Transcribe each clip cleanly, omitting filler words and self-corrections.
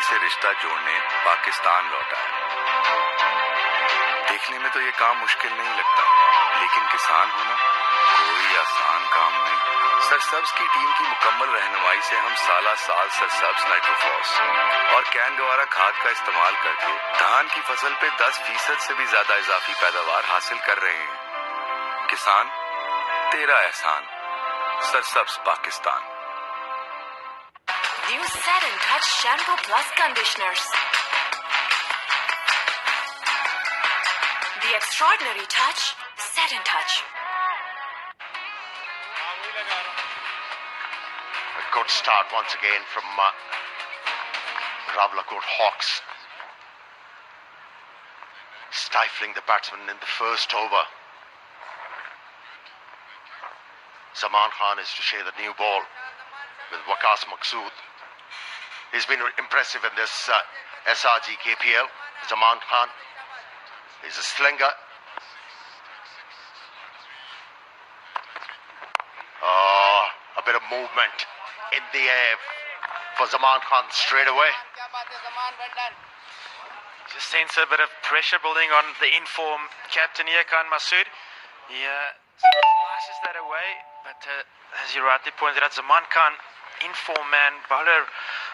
से रिश्ता जोड़ने पाकिस्तान लौटा है। देखने में तो ये काम मुश्किल नहीं लगता, लेकिन किसान होना कोई आसान काम नहीं। सरसब्ज की टीम की मुकम्मल रहनुमाई से हम साल सरसब्ज नाइट्रोफॉस और कैन द्वारा खाद का इस्तेमाल करके धान की फसल पे 10% से भी ज्यादा इजाफी पैदावार हासिल कर रहे हैं। किसान, तेरा एहसान। सरसब्ज Pakistan. New Set and Touch Shampoo Plus Conditioners. The extraordinary touch, Set and Touch. A good start once again from Rawalakot Hawks. Stifling the batsman in the first over. Zaman Khan is to share the new ball with Waqas Maqsood. He's been impressive in this SRG KPL. Zaman Khan is a slinger. A bit of movement in the air for Zaman Khan straight away. Just sense a bit of pressure building on the in-form captain here, Khan Masood. He slices that away, but as you rightly pointed out, Zaman Khan, in-form man, bowler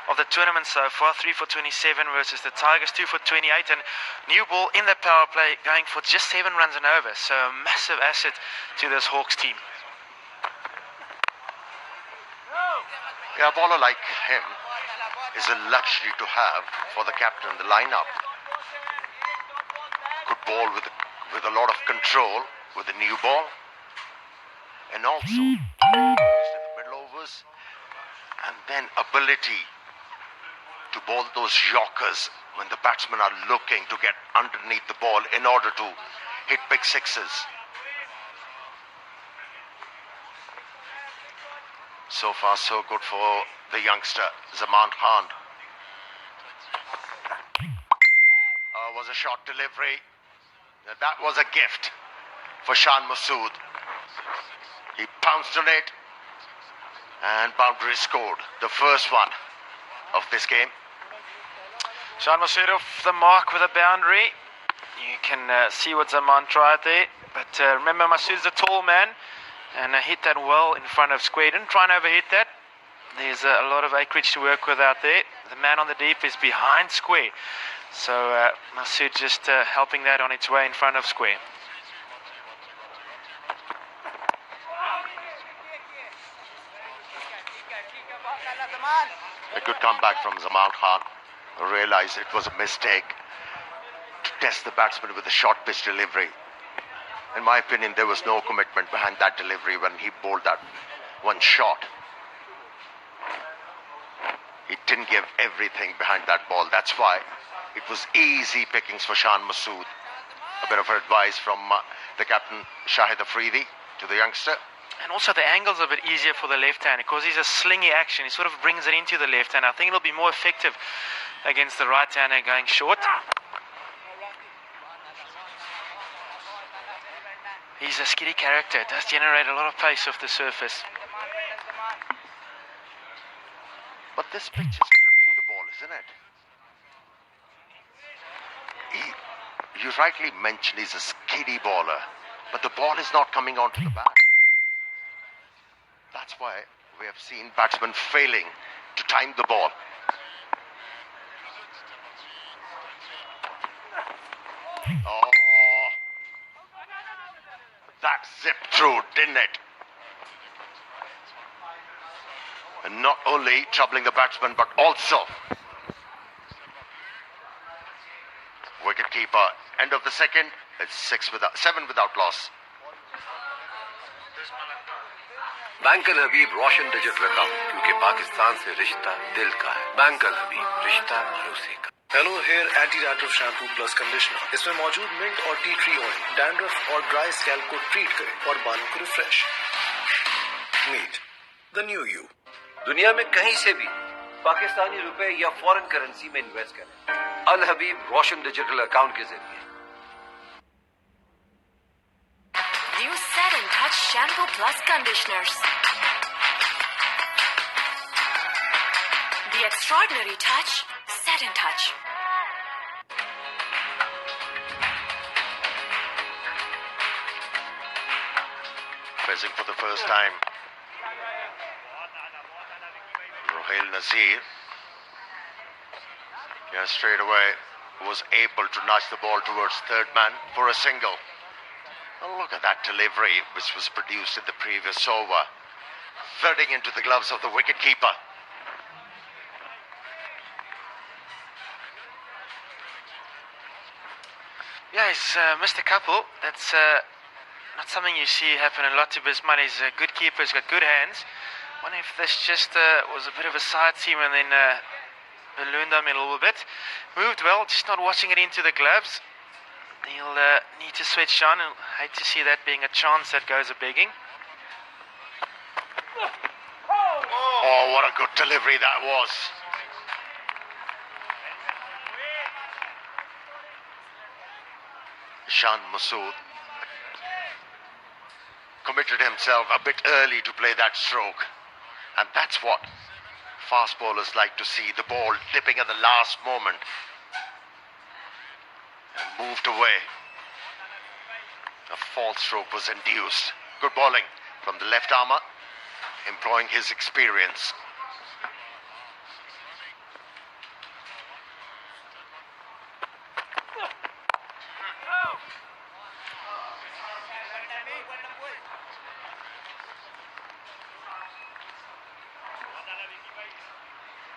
of the tournament so far, 3 for 27 versus the Tigers, 2 for 28, and new ball in the power play, going for just 7 runs and over, so a massive asset to this Hawks team. Yeah, a bowler like him is a luxury to have for the captain in the lineup. Could bowl with a lot of control with the new ball, and also in the middle overs, and then ability to bowl those yorkers when the batsmen are looking to get underneath the ball in order to hit big sixes. So far, so good for the youngster, Zaman Khan. Was a short delivery. That was a gift for Shan Masood. He pounced on it, and boundary scored. The first one of this game. Shan Masood off the mark with a boundary. You can see what Zaman tried there, but remember Masood's a tall man, and hit that well in front of square. Didn't try and overhit that. There's a lot of acreage to work with out there. The man on the deep is behind square, so Masood just helping that on its way in front of square. A good comeback from Zaman Khan. Realized it was a mistake to test the batsman with a short pitch delivery. In my opinion, there was no commitment behind that delivery when he bowled that one shot. He didn't give everything behind that ball. That's why it was easy pickings for Shan Masood. A bit of advice from the captain, Shahid Afridi, to the youngster. And also the angle's a bit easier for the left hand because he's a slingy action. He sort of brings it into the left hand. I think it'll be more effective against the right hander going short. He's a skiddy character. It does generate a lot of pace off the surface. But this pitch is gripping the ball, isn't it? You rightly mentioned he's a skiddy bowler, but the ball is not coming onto the bat. That's why we have seen batsmen failing to time the ball. Oh, that zipped through, didn't it? And not only troubling the batsman, but also wicketkeeper. End of the second, it's 7 without loss. Bank Al Habib Roshan digital account, क्योंकि पाकिस्तान से रिश्ता दिल का है। Bank Al हबीब, रिश्ता भरोसे का। Hello hair anti dandruff shampoo plus conditioner. इसमें मौजूद मिंट और टी ट्री ऑयल डैंड्रफ और ड्राई स्कैल्प को ट्रीट करे और बालों को refresh. Meet the new you. दुनिया में कहीं से भी पाकिस्तानी रुपए या फॉरेन करेंसी में इन्वेस्ट करें अल हबीब रोशन डिजिटल अकाउंट के जरिए। New Set and Touch Shampoo Plus Conditioners. The extraordinary touch, Set and touch. Facing for the first time, Rohail Nazir. Yeah, straight away was able to nudge the ball towards third man for a single. And look at that delivery which was produced in the previous over, thudding into the gloves of the wicketkeeper. Yeah, he's missed a couple. That's not something you see happen a lot to Bisman. He's a good keeper, he's got good hands. Wonder if this just was a bit of a side seam and then ballooned him in a little bit. Moved well, just not watching it into the gloves. He'll need to switch on, and hate to see that being a chance that goes a begging. Oh, what a good delivery that was. Ishan Masood committed himself a bit early to play that stroke. And that's what fast bowlers like to see, the ball dipping at the last moment. And moved away. A false stroke was induced. Good bowling from the left armour, employing his experience.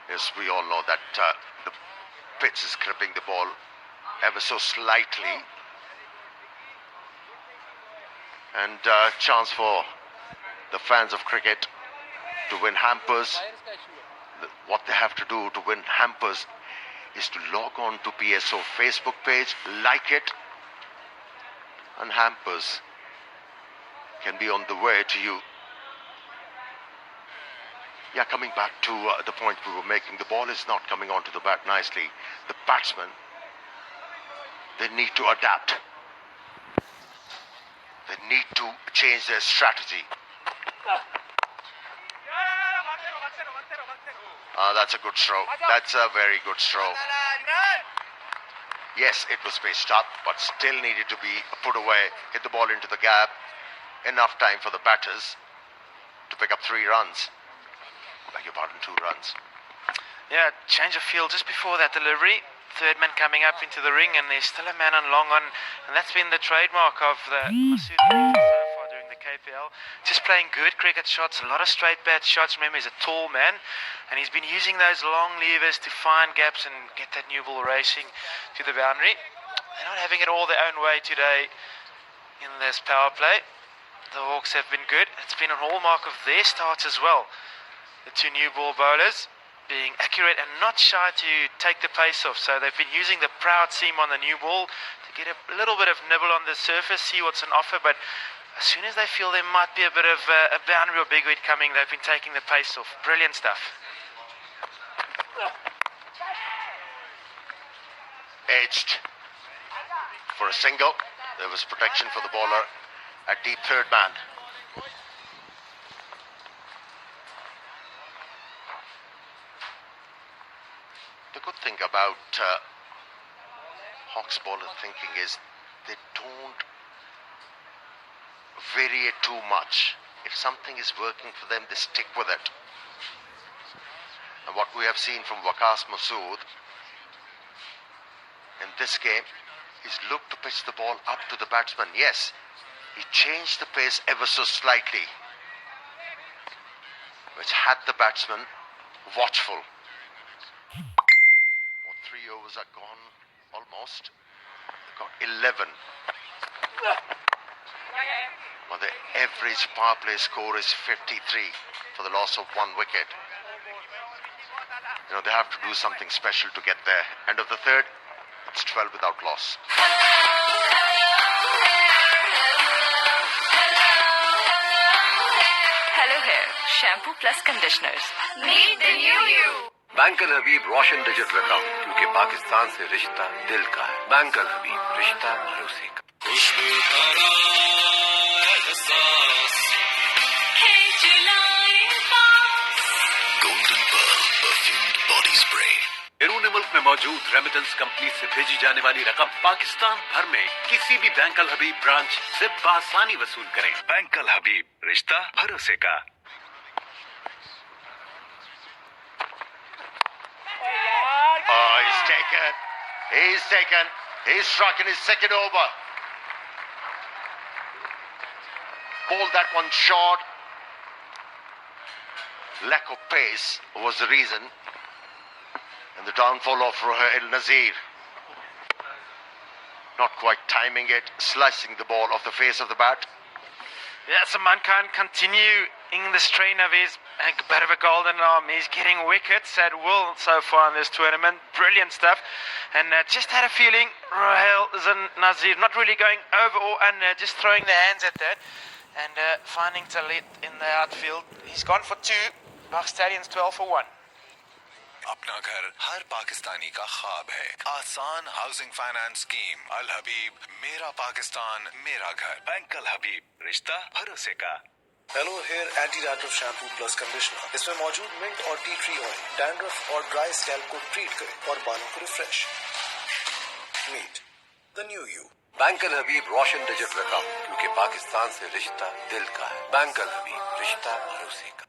Yes, we all know that the pitch is gripping the ball ever so slightly. And chance for the fans of cricket to win hampers. What they have to do to win hampers is to log on to PSO Facebook page, like it, and hampers can be on the way to you. Yeah, coming back to the point we were making, the ball is not coming onto the bat nicely. The batsmen, they need to adapt. They need to change their strategy. That's a good stroke. That's a very good stroke. Yes, it was pitched up, but still needed to be put away. Hit the ball into the gap. Enough time for the batters to pick up 3 runs. Beg your pardon, 2 runs. Yeah, change of field just before that delivery. Third man coming up into the ring, and there's still a man on long on, and that's been the trademark of the Masood so far during the KPL. Just playing good cricket shots, a lot of straight bat shots. Remember, he's a tall man, and he's been using those long levers to find gaps and get that new ball racing to the boundary. They're not having it all their own way today in this power play. The Hawks have been good. It's been a hallmark of their starts as well. The 2 new ball bowlers being accurate and not shy to take the pace off. So they've been using the proud seam on the new ball to get a little bit of nibble on the surface, see what's on offer. But as soon as they feel there might be a bit of a boundary or big wicket coming, they've been taking the pace off. Brilliant stuff. Edged for a single. There was protection for the bowler at deep third man. The good thing about Hawks bowler thinking is they don't vary it too much. If something is working for them, they stick with it. And what we have seen from Waqas Masood in this game is look to pitch the ball up to the batsman. Yes, he changed the pace ever so slightly, which had the batsman watchful. 3 overs are gone almost. They got 11. Well, the average power play score is 53 for the loss of 1 wicket. You know, they have to do something special to get there. End of the third, it's 12 without loss. Hello Hair, shampoo plus conditioners. Meet the new you. Bank Al Habib Roshan digit रकम, क्योंकि पाकिस्तान से रिश्ता दिल का है। Bank Al हबीब, रिश्ता भरोसे का। Golden Pearl perfumed body spray. एरोनिमल मौजूद रेमिटेंस कंपनी से भेजी जाने वाली रकम पाकिस्तान भर में किसी भी बैंक अल हबीब ब्रांच से आसानी वसूल करें। बैंक अल हबीब, रिश्ता भरोसे का। Oh, he's taken. He's taken. He's struck in his second over. Bowled that one short. Lack of pace was the reason. And the downfall of Ruhail Nazir. Not quite timing it, slicing the ball off the face of the bat. Yeah, Salman Khan continuing the strain of his bit of a golden arm. He's getting wickets at will so far in this tournament. Brilliant stuff. And just had a feeling Ruhail Nazir not really going over or under, just throwing the hands at that. And finding Talit in the outfield. He's gone for two. Park Stadion's 12 for 1. अपना घर हर पाकिस्तानी का ख्वाब है। आसान housing finance scheme अल हबीब, मेरा पाकिस्तान मेरा घर। Bank Al हबीब, रिश्ता भरोसे का। Hello hair anti dandruff shampoo plus conditioner. इसमें मौजूद मिंट और टी ट्री ऑयल डैंड्रफ और ड्राई स्कैल्प को ट्रीट करे और बालों को refresh. Meet the new you. Bank Al Habib Roshan digit रकम, क्योंकि पाकिस्तान से रिश्ता दिल का है। बैंक अल हबीब, रिश्ता भरोसे का।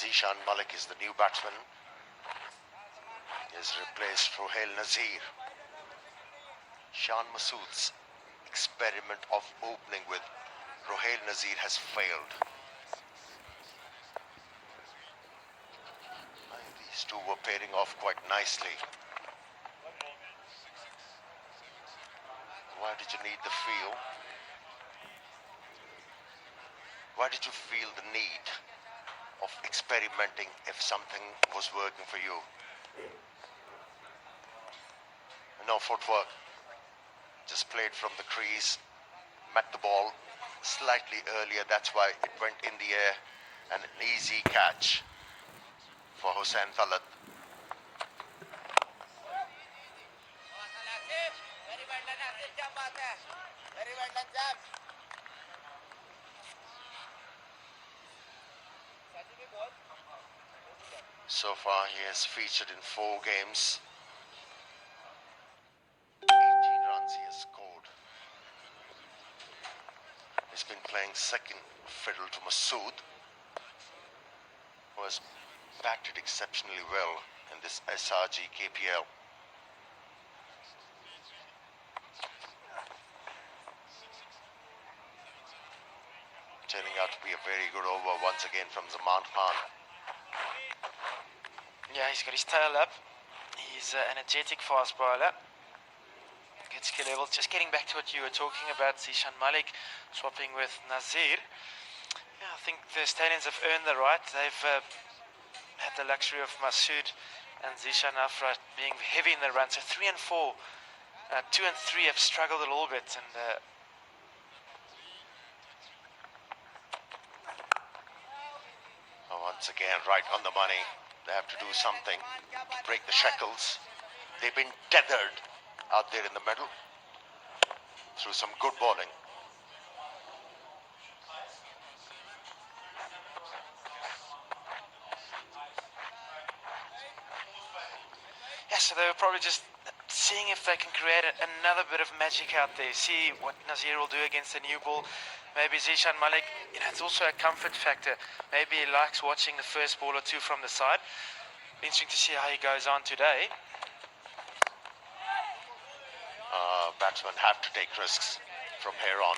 Zishan Malik is the new batsman. He has replaced Ruhail Nazir. Shan Masood's experiment of opening with Ruhail Nazir has failed. And these two were pairing off quite nicely. Why did you need the feel? Why did you feel the need of experimenting if something was working for you? No footwork. Just played from the crease, met the ball slightly earlier, that's why it went in the air, and an easy catch for Hussain Talat. So far, he has featured in 4 games. 18 runs he has scored. He's been playing second fiddle to Masood, who has batted exceptionally well in this SRG KPL. Turning out to be a very good over once again from Zaman Khan. Yeah, he's got his tail up. He's an energetic fast bowler. Good skill level. Just getting back to what you were talking about, Zishan Malik swapping with Nazir. Yeah, I think the Stallions have earned the right. They've had the luxury of Masood and Zishan Afra being heavy in the run. So 3 and 4, 2 and 3 have struggled a little bit. And once again, right on the money. They have to do something to break the shackles. They've been tethered out there in the middle through some good bowling. yeah, so they were probably just seeing if they can create another bit of magic out there. See what Nazir will do against the new ball. Maybe Zishan Malik, it's also a comfort factor. Maybe he likes watching the first ball or two from the side. Interesting to see how he goes on today. Batsmen have to take risks from here on,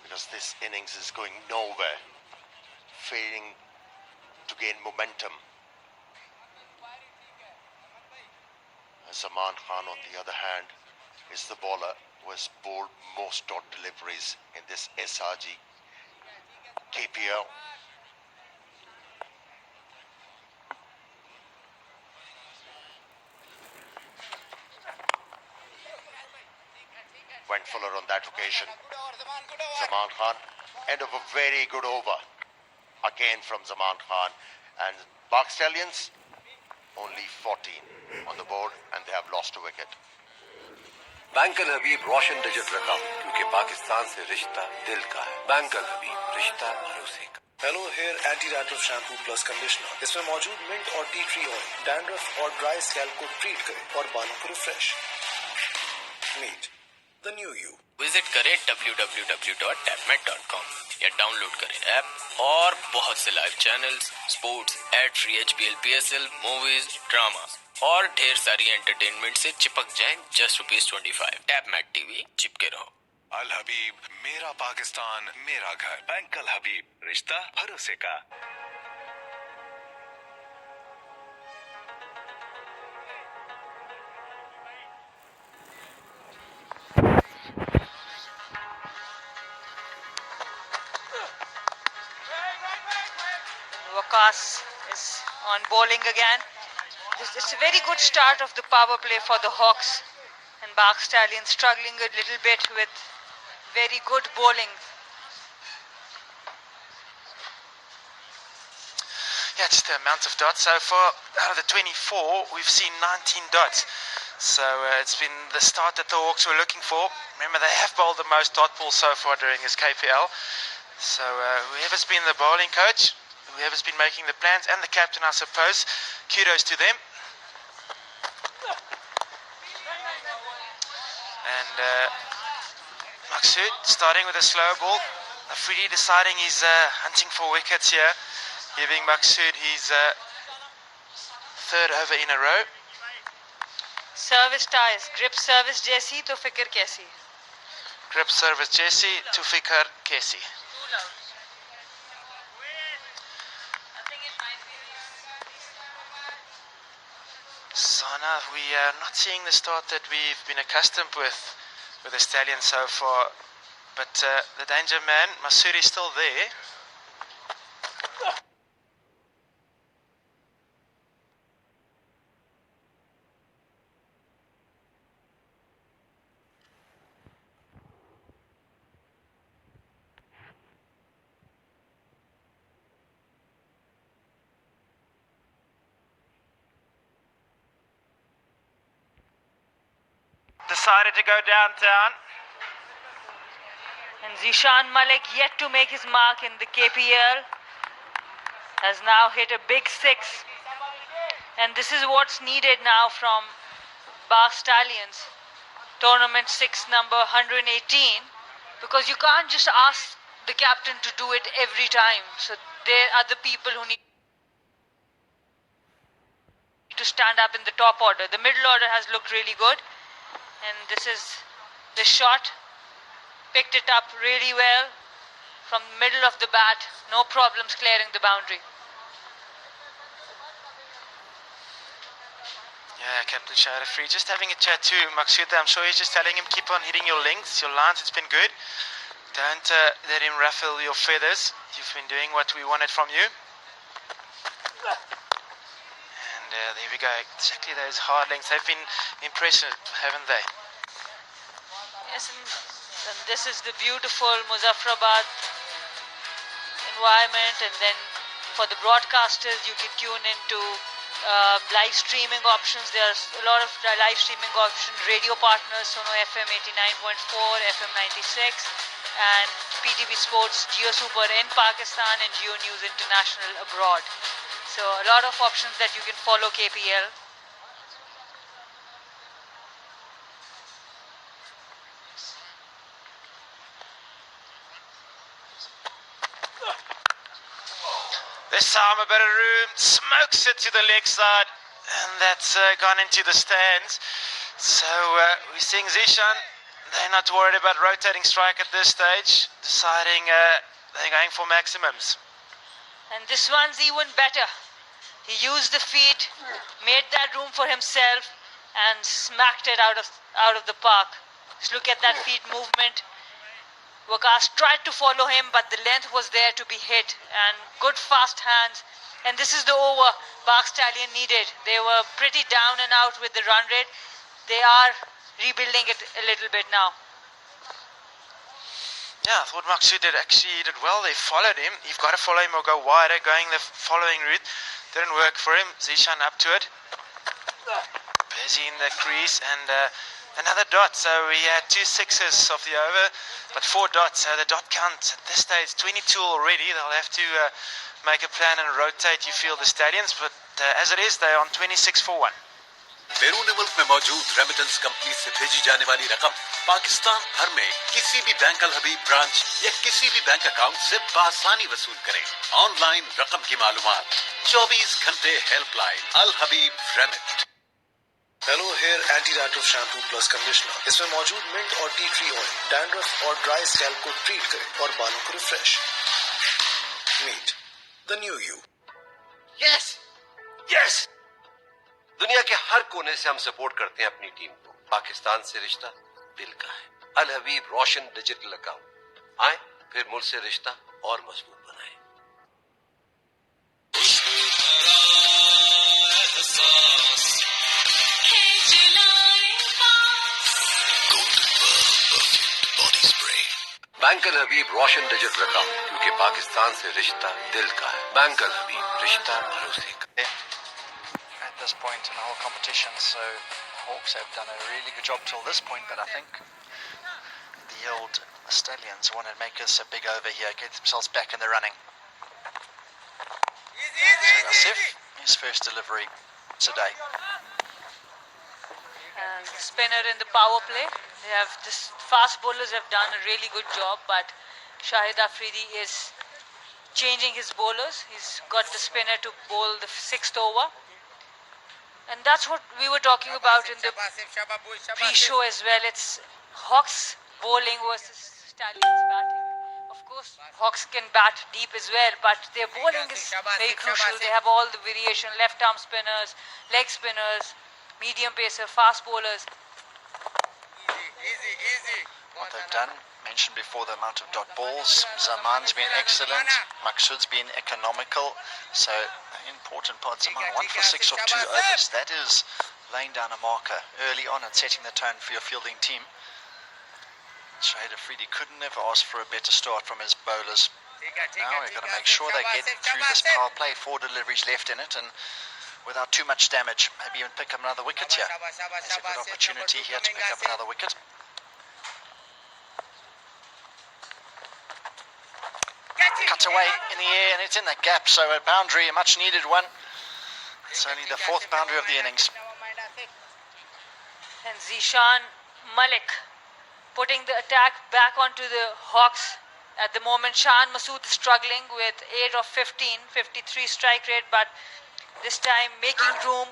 because this innings is going nowhere, failing to gain momentum. Zaman Khan, on the other hand, is the bowler who has bowled most dot deliveries in this SRG KPL. Went fuller on that occasion. Zaman Khan, end of a very good over. Again from Zaman Khan. And Pak Stallions, only 14 on the board, and they have lost a wicket. बैंकल Habib Roshan digit रकम क्योंकि पाकिस्तान से रिश्ता दिल का है। बैंकल हबीब रिश्ता भरोसे का। Hello hair anti dandruff shampoo plus conditioner. इसमें मौजूद मिंट और टी ट्री ऑयल डैंड्रफ और ड्राई स्कैल्प को ट्रीट करे और बालों को refresh. Meet the new you. Visit करें www.tapmet.com या डाउनलोड करें ऐप और बहुत से live channels, sports, ad free HPL, PSL, movies, drama और ढेर सारी एंटरटेनमेंट से चिपक जाएं जस्ट ₹25। टैपमेट टीवी चिपके रहो। अल हबीब मेरा पाकिस्तान मेरा घर। बैंकल हबीब रिश्ता भरोसे का। Waqas is on bowling again. This is a very good start of the power play for the Hawks, and Pak Stallions struggling a little bit with very good bowling. Yeah, just the amount of dots so far. Out of the 24, we've seen 19 dots. So it's been the start that the Hawks were looking for. Remember, they have bowled the most dot balls so far during this KPL. So whoever's been the bowling coach, whoever's been making the plans, and the captain, I suppose, kudos to them. And Maksud starting with a slow ball. Afridi deciding he's hunting for wickets here, giving Maksud his third over in a row. Service ties, grip service jaisi to fikr kaisi. Grip service Jesse to Fikar Kesi. Sana, we are not seeing the start that we've been accustomed with the Stallions so far. But the danger man, Masuri, is still there. Decided to go downtown. And Zishan Malik, yet to make his mark in the KPL, has now hit a big six. And this is what's needed now from Pak Stallions. Tournament 6 number 118. Because you can't just ask the captain to do it every time. So there are the people who need to stand up in the top order. The middle order has looked really good. And this is the shot. Picked it up really well from the middle of the bat. No problems clearing the boundary. Yeah, Captain Sharifri just having a chat to Maksud. I'm sure he's just telling him, keep on hitting your lengths, your lines, it's been good. Don't let him ruffle your feathers. You've been doing what we wanted from you. And there we go. Exactly those hard lengths. They've been impressive, haven't they? Yes, and this is the beautiful Muzaffarabad environment. And then for the broadcasters, you can tune into live streaming options. There's a lot of live streaming options. Radio partners, Sono FM 89.4, FM 96, and PTV Sports, Jio Super in Pakistan, and Jio News International abroad. So a lot of options that you can follow KPL. This time a bit of room, smokes it to the leg side, and that's gone into the stands. So we're seeing Zishan. They're not worried about rotating strike at this stage, deciding they're going for maximums. And this one's even better. He used the feet, made that room for himself, and smacked it out of the park. Just look at that feet movement. Waqas tried to follow him, but the length was there to be hit, and good fast hands. And this is the over Park Stallion needed. They were pretty down and out with the run rate. They are rebuilding it a little bit now. Yeah, I thought Maksud did well. They followed him. You've got to follow him or go wider. Going the following route didn't work for him. Zishan up to it. Busy in the crease and another dot. So we had 2 sixes of the over, but 4 dots. So the dot count at this stage 22 already. They'll have to make a plan and rotate, you feel, the stallions. But as it is, they're on 26 for 1. बैरून मुल्क में मौजूद remittance company से भेजी जाने वाली रकम पाकिस्तान भर में किसी भी बैंक अल हबीब ब्रांच या किसी भी बैंक अकाउंट से बआसानी वसूल करें। ऑनलाइन रकम की मालूमात 24 घंटे helpline Al Habib remit. Hello hair anti dandruff shampoo plus conditioner. इसमें मौजूद मिंट और टी ट्री ऑयल डैंड्रफ और ड्राई स्कैल्प को ट्रीट करे और बालों को refresh. Meet the new you. Yes yes, दुनिया के हर कोने से हम सपोर्ट करते हैं अपनी टीम को। पाकिस्तान से रिश्ता दिल का है। अल हबीब रोशन डिजिटल अकाउंट। आए फिर मुझसे रिश्ता और मजबूत बनाए। Bank Al Habib Roshan digital account, क्योंकि पाकिस्तान से रिश्ता दिल का है। बैंक अल हबीब, रिश्ता भरोसे का। At this point in the whole competition, so Hawks have done a really good job till this point, but I think the old Stallions want to make us a big over here, get themselves back in the running. So Asif, his first delivery today. And spinner in the power play. They have this fast bowlers have done a really good job, but Shahid Afridi is changing his bowlers. He's got the spinner to bowl the 6th over. And that's what we were talking about in the pre-show as well. It's Hawks bowling versus Stallions batting. Of course, Hawks can bat deep as well, but their bowling is very crucial. They have all the variation, left arm spinners, leg spinners, medium pacer, fast bowlers. What they've done, mentioned before, the amount of dot balls. Zaman's been excellent. Maksud's been economical. So, important part. Zaman 1 for 6 of 2 overs. That is laying down a marker early on and setting the tone for your fielding team. Shahid Afridi couldn't have asked for a better start from his bowlers. Now we've got to make sure they get through this power play. 4 deliveries left in it, and without too much damage, maybe even pick up another wicket here. There's a good opportunity here to pick up another wicket. Cuts away in the air and it's in the gap, so a boundary, a much needed one. It's only the 4th boundary of the innings. And Zishan Malik putting the attack back onto the Hawks. At the moment, Shan Masood is struggling with 8 of 15, 53 strike rate, but this time making room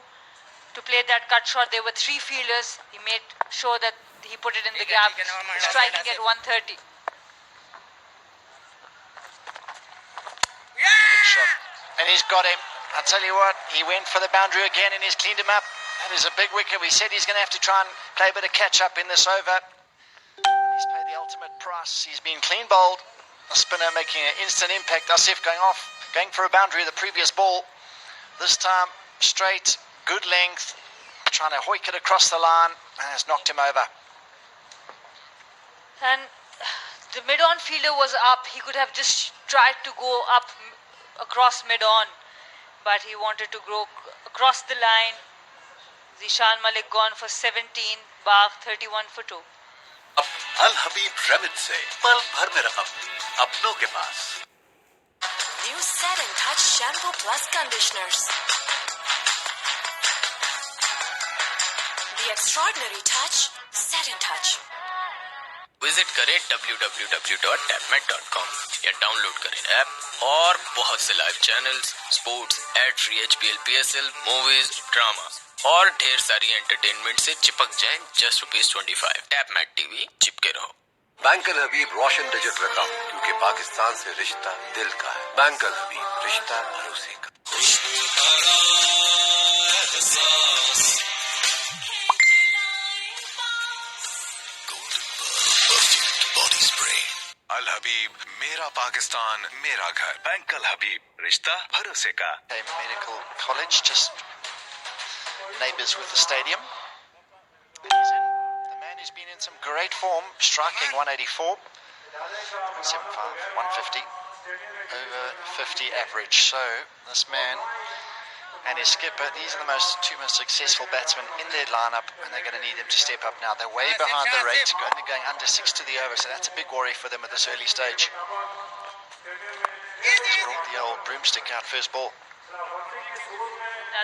to play that cut shot. There were 3 fielders. He made sure that he put it in the gap, striking at 130. Big shot. And he's got him. I'll tell you what, he went for the boundary again and he's cleaned him up. That is a big wicket. We said he's going to have to try and play a bit of catch up in this over. He's paid the ultimate price. He's been clean bowled. A spinner making an instant impact. Asif going off, going for a boundary the previous ball. This time straight, good length, trying to hoik it across the line, and has knocked him over. And the mid-on fielder was up. He could have just tried to go up across mid-on, but he wanted to go across the line. Zishan Malik gone for 17, Bagh 31 for 2. Al Habib remit से पल भर में रकम अपनों के पास। New Set and Touch Shampoo Plus Conditioners. The extraordinary touch, Set and Touch. Visit करें www.tapmat.com या डाउनलोड करें ऐप और बहुत से live channels, sports, ad free HPL PSL, movies, drama और ढेर सारी एंटरटेनमेंट से चिपक जाएं जस्ट ₹25। टैपमैट टीवी, चिपके रहो। Bank Al Habib Roshan digital account, क्योंकि पाकिस्तान से रिश्ता दिल का है। बैंक अल हबीब, रिश्ता भरोसे का। अल हबीब मेरा पाकिस्तान मेरा घर बैंक अल हबीब रिश्ता भरोसे का Medical College, just neighbours with the stadium. He's in. The man who's been in some great form, striking 184, 75, 150, over 50 average. So this man and his skipper, these are the two most successful batsmen in their lineup, and they're going to need them to step up now. They're way behind the rate, only going under 6 to the over, so that's a big worry for them at this early stage. He's brought the old broomstick out first ball.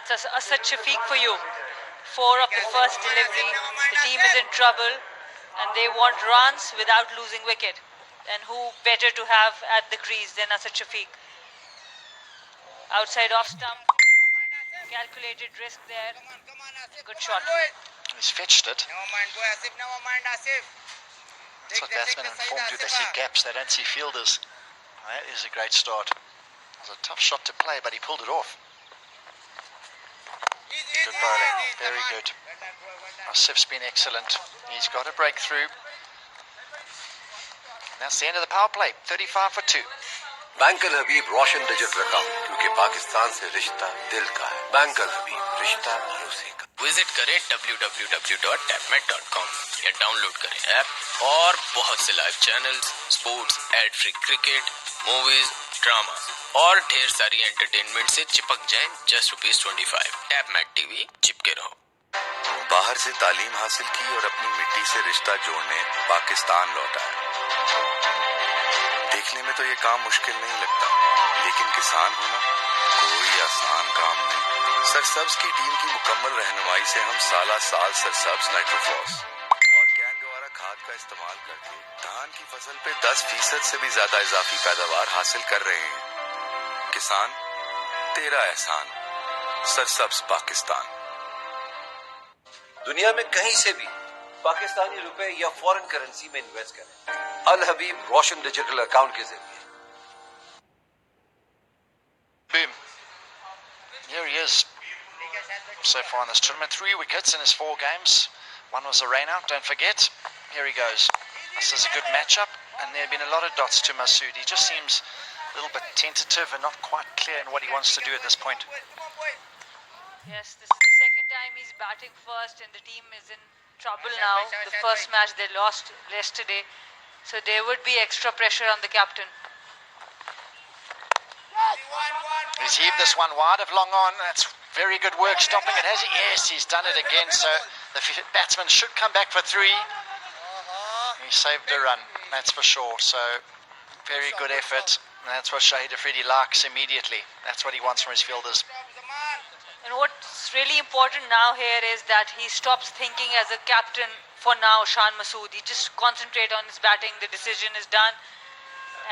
That's Asad Shafiq for you. 4 of the first delivery. The team is in trouble and they want runs without losing wicket. And who better to have at the crease than Asad Shafiq? Outside off stump. Calculated risk there. Good shot. He's fetched it. That's what batsmen in form do. They see gaps, they don't see fielders. That is a great start. It was a tough shot to play, but he pulled it off. Good bowling, very good. Asif's been excellent. He's got a breakthrough. And that's the end of the power play. 35 for 2. Bank Al Habib Roshan digit रकम, क्योंकि पाकिस्तान से रिश्ता दिल का है। Bank Al हबीब रिश्ता भरोसे का। विजिट करें www.tapmet.com या डाउनलोड करें ऐप और बहुत से live channels, sports, ad free cricket, movies, drama और ढेर सारी एंटरटेनमेंट से चिपक जाएं जस्ट ₹25। टैपमेट टीवी, चिपके रहो। बाहर से तालीम हासिल की और अपनी मिट्टी से रिश्ता जोड़ने पाकिस्तान लौटा है। देखने में तो ये काम मुश्किल नहीं लगता, लेकिन किसान होना कोई आसान काम नहीं। सरसब्ज की टीम की मुकम्मल रहनुमाई से हम साल सरसब्ज नाइट्रोफॉस और कैन गवारा खाद का इस्तेमाल करके धान की फसल पे 10% से भी ज्यादा इजाफी पैदावार हासिल कर रहे हैं। किसान, तेरा एहसान। सरसब्ज पाकिस्तान। दुनिया में कहीं से भी पाकिस्तानी रुपए या फॉरेन करेंसी में इन्वेस्ट करें अल हबीब रोशन डिजिटल अकाउंट के जरिए। Boom. Here he is. So far in this tournament, 3 wickets in his 4 games. One was a rain out, don't forget. Here he goes. This is a good matchup, and there have been a lot of dots to Masood. He just seems a little bit tentative and not quite clear in what he wants to do at this point. Yes, this is the second time he's batting first and the team is in trouble now. The first match they lost yesterday. So there would be extra pressure on the captain. He's heaved this one wide of long on. That's very good work stopping it, has he? Yes, he's done it again. So the batsman should come back for 3. He saved a run, that's for sure. So very good effort. And that's what Shahid Afridi likes immediately. That's what he wants from his fielders. And what's really important now here is that he stops thinking as a captain for now, Shan Masood. He just concentrate on his batting. The decision is done.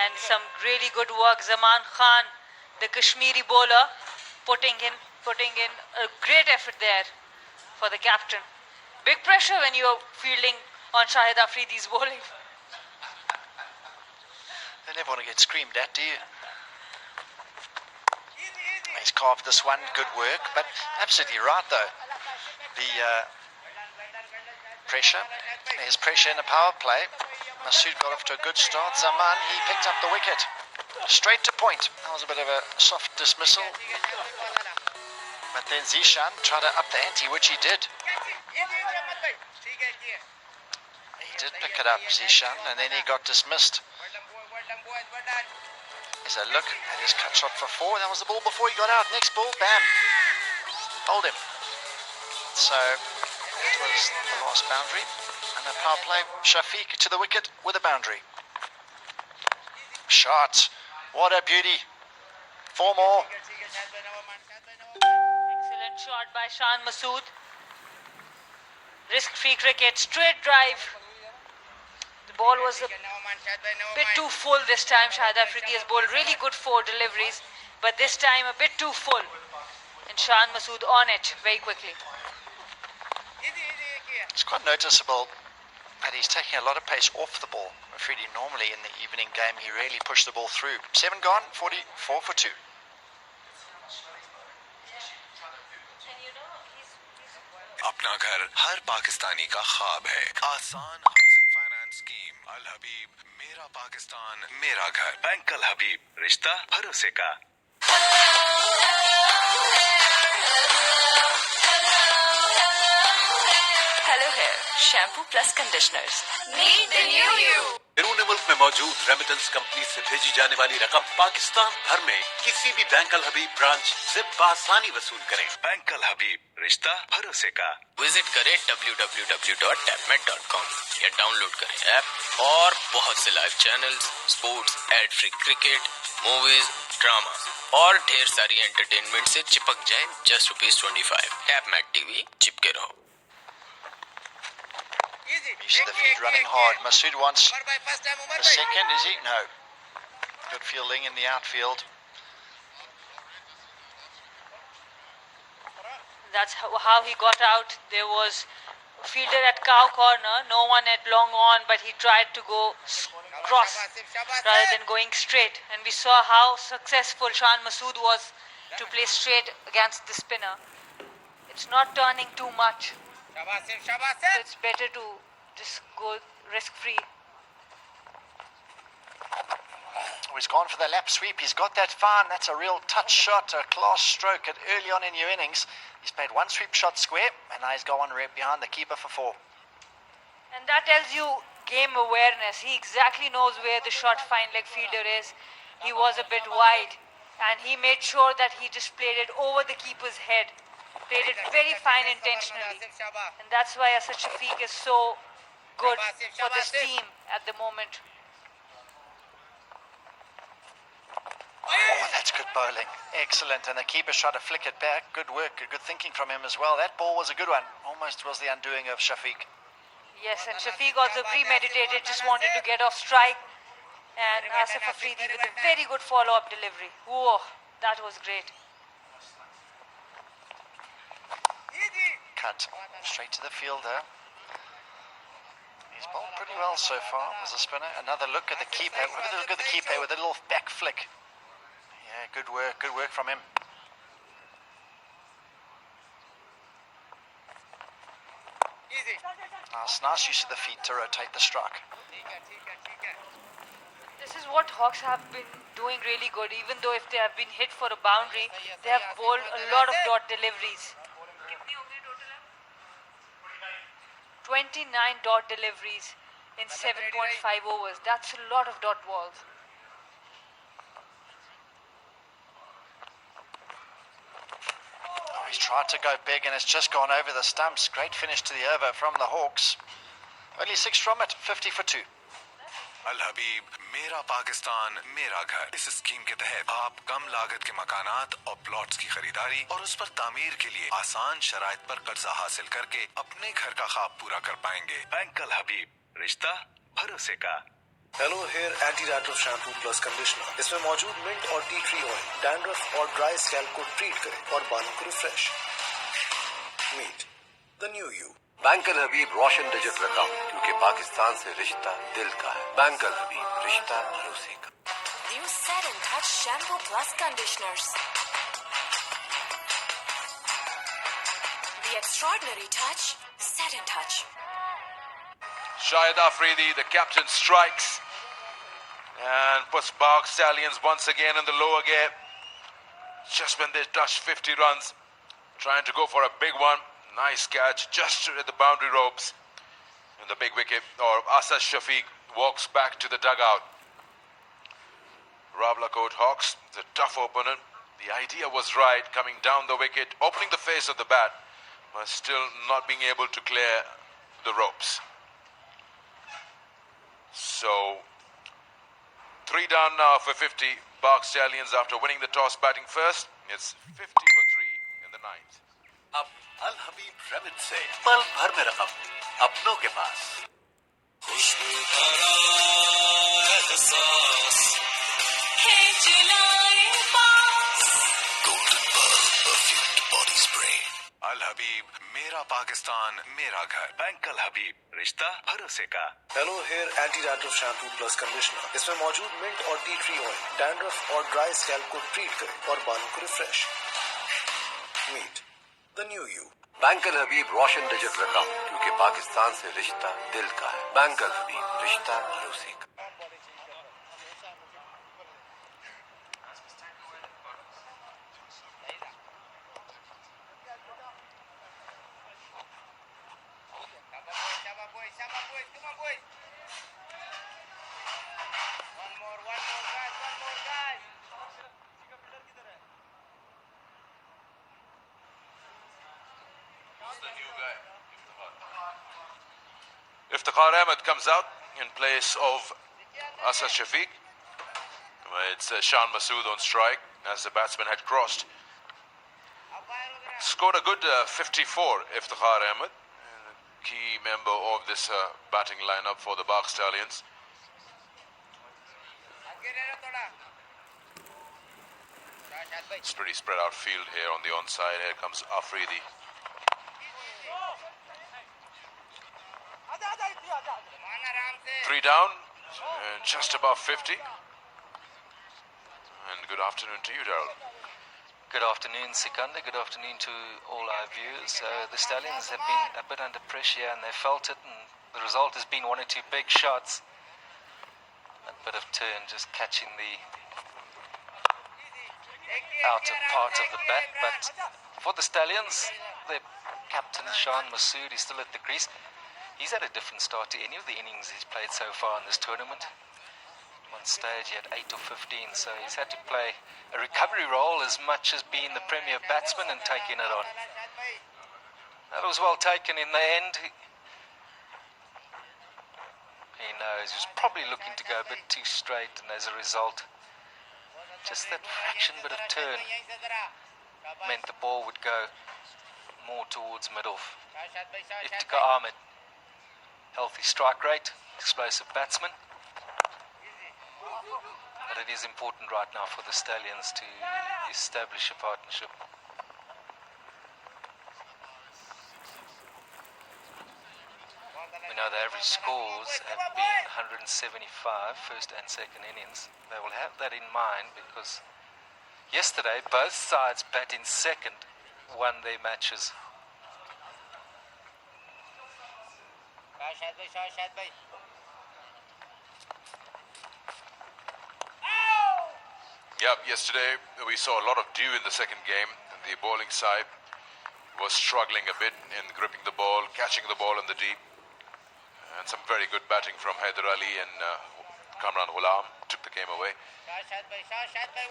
And some really good work. Zaman Khan, the Kashmiri bowler, putting in a great effort there for the captain. Big pressure when you're fielding on Shahid Afridi's bowling. They never want to get screamed at, do you? He's carved this one, good work, but absolutely right though. The pressure, there's pressure in the power play. Masood got off to a good start. Zaman, he picked up the wicket. Straight to point. That was a bit of a soft dismissal. But then Zishan tried to up the ante, which he did. He did pick it up, Zishan, and then he got dismissed. Here's a look at his cut shot for 4. That was the ball before he got out. Next ball, bam. Hold him. So that was the last boundary. And the power play, Shafiq to the wicket with a boundary. Shot. What a beauty. 4 more. Excellent shot by Shan Masood. Risk-free cricket, straight drive. The ball was a bit too full this time. Shahid Afridi has bowled really good 4 deliveries, but this time a bit too full. And Shan Masood on it very quickly. It's quite noticeable that he's taking a lot of pace off the ball. Afridi normally in the evening game, he really pushed the ball through. 7 gone, 44 for 2. अपना घर हर पाकिस्तानी का ख्वाब है। आसान housing finance scheme अल हबीब मेरा मेरा पाकिस्तान मेरा घर बैंकल हबीब रिश्ता भरोसे का Hello Hair Shampoo Plus Conditioners. Meet the new you. बैरून मुल्क में मौजूद रेमिटेंस कंपनी से भेजी जाने वाली रकम पाकिस्तान भर में किसी भी बैंकल हबीब ब्रांच से आसानी वसूल करें। बैंकल हबीब रिश्ता भरोसे का। विजिट करें www.tapmet.com या डाउनलोड करें ऐप और बहुत से live channels, sports, ad free cricket, movies, drama और ढेर सारी एंटरटेनमेंट से चिपक जाएं जस्ट ₹25। टैपमेट टीवी चिपके रहो। You see the feet running hard. Masood wants a second, is he? No. Good fielding in the outfield. That's how he got out. There was a fielder at cow corner, no one at long on, but he tried to go cross rather than going straight. And we saw how successful Shan Masood was to play straight against the spinner. It's not turning too much. So it's better to just go risk-free. Oh, he's gone for the lap sweep. He's got that fine. That's a real touch shot, a class stroke at early on in your innings. He's played one sweep shot square, and now he's got one right behind the keeper for 4. And that tells you game awareness. He exactly knows where the short fine leg fielder is. He was a bit wide, and he made sure that he just played it over the keeper's head. Played it very fine intentionally. And that's why Asad Shafiq is so good for this team at the moment. Oh, that's good bowling. Excellent. And the keeper tried to flick it back. Good work. Good thinking from him as well. That ball was a good one. Almost was the undoing of Shafiq. Yes, and Shafiq also premeditated, just wanted to get off strike. And Asif Afridi with a very good follow-up delivery. Whoa, that was great. Cut straight to the fielder. He's bowled pretty well so far as a spinner. Another look at the keeper. Look at the keeper with a little back flick. Yeah, good work from him. Nice use of the feet to rotate the strike. This is what Hawks have been doing really good. Even though if they have been hit for a boundary, they have bowled a lot of dot deliveries. 29 dot deliveries in 7.5 overs. That's a lot of dot balls. Oh, he's tried to go big and it's just gone over the stumps. Great finish to the over from the Hawks. Only 6 from it, 50 for 2. Al हबीब मेरा पाकिस्तान मेरा घर इस scheme के तहत आप कम लागत के मकानात और प्लॉट्स की खरीदारी और उस पर तामीर के लिए आसान शराइत पर कर्जा हासिल करके अपने घर का ख्वाब पूरा कर पाएंगे। बैंकल हबीब रिश्ता भरोसे का। Hello hair anti dandruff shampoo plus conditioner. इसमें मौजूद मिंट और टी ट्री ऑयल डैंड्रफ और ड्राई स्कैल्प को ट्रीट करे और बालों को refresh. Meet the new you. बैंकल Habib Roshan digital रकम, क्योंकि पाकिस्तान से रिश्ता दिल का है। बैंकल हबीब रिश्ता भरोसे का। New Set and Touch Shampoo Plus Conditioners. The extraordinary touch, Set and Touch. Shahid Afridi, the captain, strikes and puts Park Stallions once again in the lower gear. Just when they touch 50 runs, trying to go for a big one. Nice catch just at the boundary ropes. And the big wicket, or Asad Shafiq, walks back to the dugout. Rawalakot Hawks, the tough opponent. The idea was right, coming down the wicket, opening the face of the bat, but still not being able to clear the ropes. So, 3 down now for 50. Park Stallions after winning the toss batting first. It's 50 for 3 in the 9th. अब Al Habib remit से पल भर में रकम अपनों के पास। Golden Pearl perfumed body spray. अल हबीब मेरा पाकिस्तान मेरा घर बैंकल हबीब रिश्ता भरोसे का। Hello hair anti dandruff shampoo plus conditioner. इसमें मौजूद मिंट और टी ट्री ऑयल डैंड्रफ और ड्राई स्कैल्प को ट्रीट करे और बालों को refresh. Meet the new you. बैंकल Habib Roshan digital रकम, क्योंकि पाकिस्तान से रिश्ता दिल का है। बैंकल हबीब रिश्ता भरोसे का। Iftikhar Ahmed comes out in place of Asad Shafiq. It's Shan Masood on strike as the batsman had crossed. Scored a good 54, Iftikhar Ahmed, key member of this batting lineup for the Pak Stallions. It's pretty spread out field here on the onside. Here comes Afridi. Three down and just above 50. And good afternoon to you, Daryl. Good afternoon, Sikandar. Good afternoon to all our viewers. The Stallions have been a bit under pressure and they felt it, and the result has been one or two big shots. A bit of turn, just catching the outer part of the bat. But for the Stallions, their captain, Shan Masood, is still at the crease. He's had a different start to any of the innings he's played so far in this tournament. One stage he had 8 or 15, so he's had to play a recovery role as much as being the premier batsman and taking it on. That was well taken in the end. He knows he was probably looking to go a bit too straight, and as a result, just that fraction bit of turn meant the ball would go more towards mid-off. Iftikhar Ahmed, healthy strike rate, explosive batsman. But it is important right now for the Stallions to establish a partnership. We know the average scores have been 175 first and second innings. They will have that in mind because yesterday both sides batting second won their matches. Yep, yesterday we saw a lot of dew in the second game. The bowling side was struggling a bit in gripping the ball, catching the ball in the deep. And some very good batting from Haider Ali and Kamran Ghulam took the game away.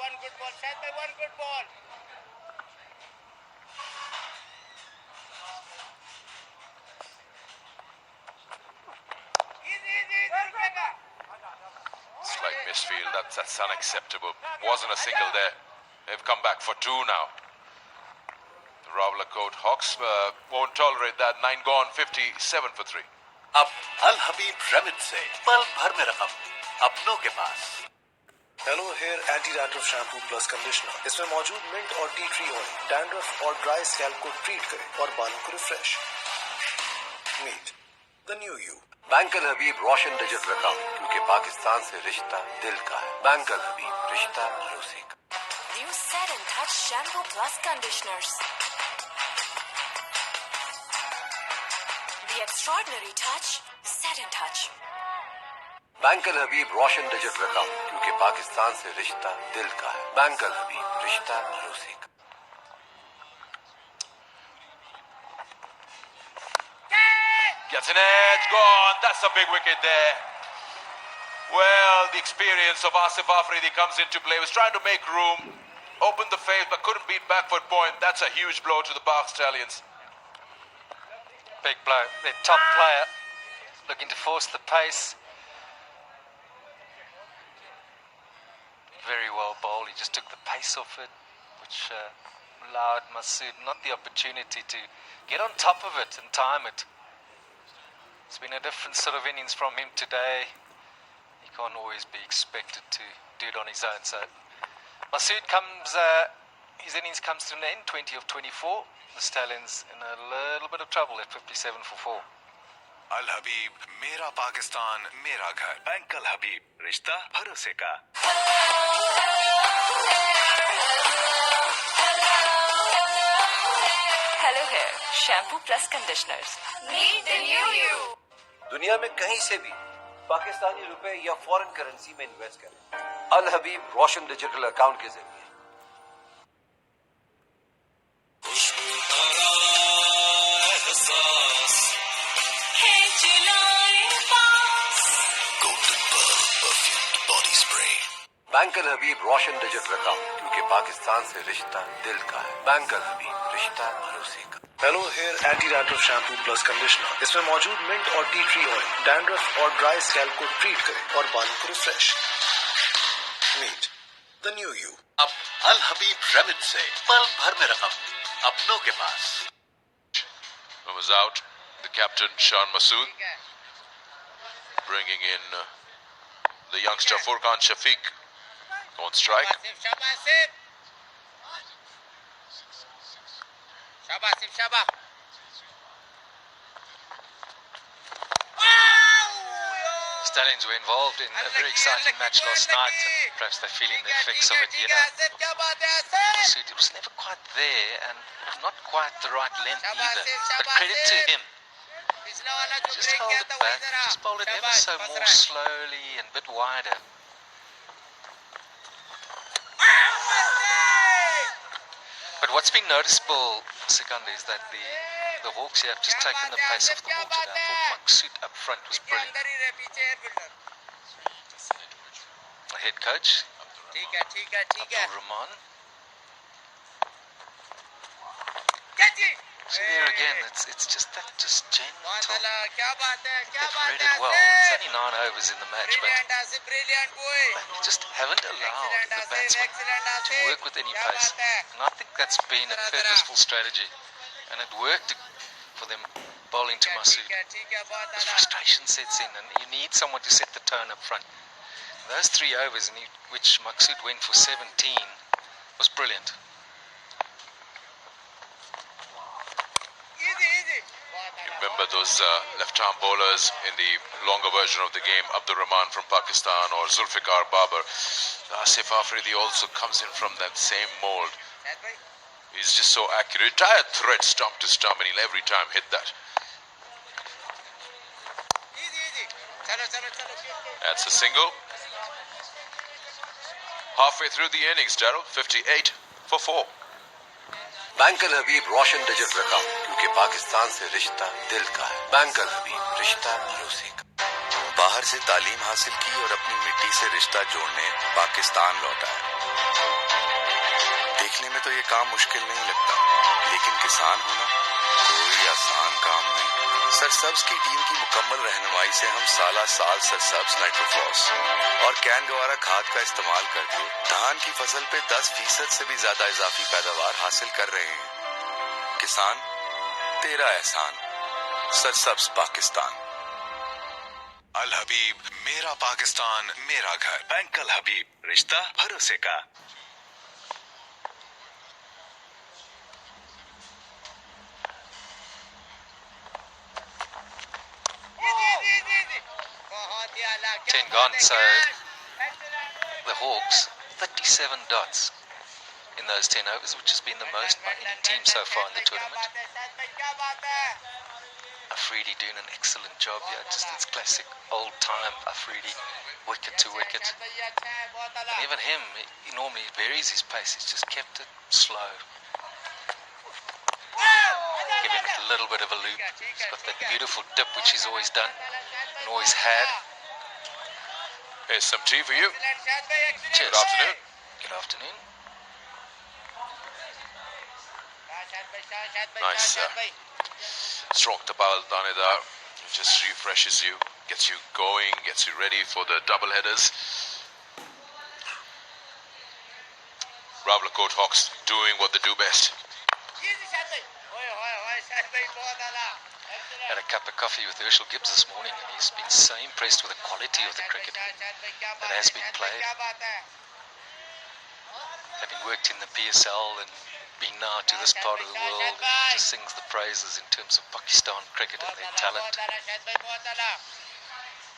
One good ball. Slight misfield, that's unacceptable. Wasn't a single there. They've come back for two now. The Rawalakot Hawks won't tolerate that. 9 gone, 57 for 3. अब अल हबीब रेमिड से पल भर में रकम अपनों के पास। Hello hair anti dandruff shampoo plus conditioner. इसमें मौजूद मिंट और टी ट्री ऑयल डैंड्रफ और ड्राई स्कैल्प को ट्रीट करे और बालों को refresh. Meet the new you. Bank Al Habib Roshan digital account, क्योंकि पाकिस्तान से रिश्ता दिल का है। बैंक अल हबीब, रिश्ता भरोसे का। New Set and Touch Shampoo Plus Conditioners. The extraordinary touch, Set and Touch. Bank Al Habib Roshan digital account, क्योंकि पाकिस्तान से रिश्ता दिल का है। बैंक अल हबीब, रिश्ता भरोसे का। Gets an edge, gone. That's a big wicket there. Well, the experience of Asif Afridi comes into play. Was trying to make room, opened the face, but couldn't beat back foot point. That's a huge blow to the Pak Stallions. Big blow. Their top player looking to force the pace. Very well bowled. He just took the pace off it, which allowed Masood not the opportunity to get on top of it and time it. It's been a different sort of innings from him today. He can't always be expected to do it on his own. So Masood comes, his innings comes to an end, 20 of 24. The Stallions in a little bit of trouble at 57 for 4. Al Habib, Mera Pakistan, Mera Ghar. Bank Al Habib, Rishta Bharose Ka. Hello Hair Shampoo Plus Conditioners. Meet the new you. दुनिया में कहीं से भी पाकिस्तानी रुपए या foreign currency में invest करें अल Habib Roshan digital account के जरिए। Hey, Chila. Bank Al Habib Roshan digital रकम, क्योंकि पाकिस्तान से रिश्ता दिल का है। बैंक अल हबीब, रिश्ता भरोसे का। Hello hair anti dandruff shampoo plus conditioner. इसमें मौजूद मिंट और टी ट्री ऑयल डैंड्रफ और ड्राई स्कैल्प को ट्रीट करे और बालों को refresh. Meet the new you. अब अल हबीब रेमिट से पल भर में रकम अपनों के पास। Was out. The captain Shan Masood bringing in the youngster Furqan Shafiq on strike. Stallions were involved in a very exciting match last night, and perhaps they're feeling the effects of it here now. Masood, it was never quite there, and not quite the right length either. But credit to him. Just held it back, just bowled it ever so more slowly and a bit wider. But what's been noticeable, Sikandar, is that the Hawks here have just taken the pace off the ball today. I thought Maksud up front was brilliant. The head coach, Abdul Rahman. So there again, it's just that gentle. They've read it well. It's only 9 overs in the match, but they just haven't allowed the batsmen to work with any pace. And I think that's been a purposeful strategy, and it worked for them bowling to Masood. This frustration sets in, and you need someone to set the tone up front. Those 3 overs, in which Maksud went for 17, was brilliant. Remember those left-arm bowlers in the longer version of the game, Abdur Rahman from Pakistan or Zulfikar Babar. Asif Afridi also comes in from that same mold. He's just so accurate. Entire thread stump to stump, and he'll every time hit that. That's a single. Halfway through the innings, Daryl. 58 for 4. Bank Al Habib Roshan digital रकम, क्योंकि पाकिस्तान से रिश्ता दिल का है। Bank Al हबीब, रिश्ता भरोसे का। बाहर से तालीम हासिल की और अपनी मिट्टी से रिश्ता जोड़ने पाकिस्तान लौटा है। देखने में तो ये काम मुश्किल नहीं लगता, लेकिन किसान होना कोई आसान काम नहीं। सरसब्ज की टीम की मुकम्मल रहनुमाई से हम साल सरसब्ज नाइट्रोफॉस और कैन गवारा खाद का इस्तेमाल करके धान की फसल पे 10% से भी ज्यादा इजाफी पैदावार हासिल कर रहे हैं। किसान, तेरा एहसान। सरसब्ज पाकिस्तान। अल हबीब, मेरा पाकिस्तान, मेरा घर। बैंक अल हबीब, रिश्ता भरोसे का। Ten gone, so the Hawks 37 dots in those 10 overs, which has been the most by any team so far in the tournament. Afridi doing an excellent job here. Just it's classic old time Afridi, wicket to wicket. And even him, he normally varies his pace. He's just kept it slow, giving it a little bit of a loop. He's got that beautiful dip which he's always done and always had. Here's some tea for you. Cheers. Good afternoon. Good afternoon. Nice strong tabal danedar. It just refreshes you, gets you going, gets you ready for the double headers. Rawalakot Hawks doing what they do best. Had a cup of coffee with Herschel Gibbs this morning, and he's been so impressed with the quality of the cricket that has been played. Having worked in the PSL and been now to this part of the world, he just sings the praises in terms of Pakistan cricket and their talent.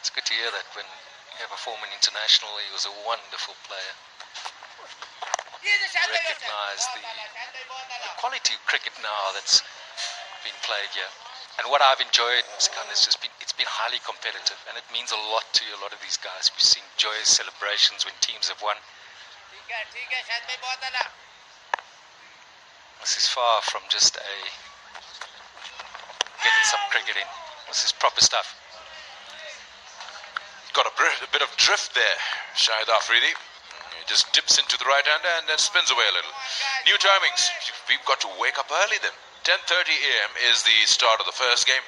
It's good to hear that when you have a former international, he was a wonderful player. Recognise the quality of cricket now that's been played here. And what I've enjoyed, Sikandar, is it's been highly competitive, and it means a lot to a lot of these guys. We've seen joyous celebrations when teams have won. This is far from just getting some cricket in. This is proper stuff. Got a bit of drift there, Shahid Afridi. It just dips into the right hand and then spins away a little. New timings. We've got to wake up early then. 10:30 a.m. is the start of the first game,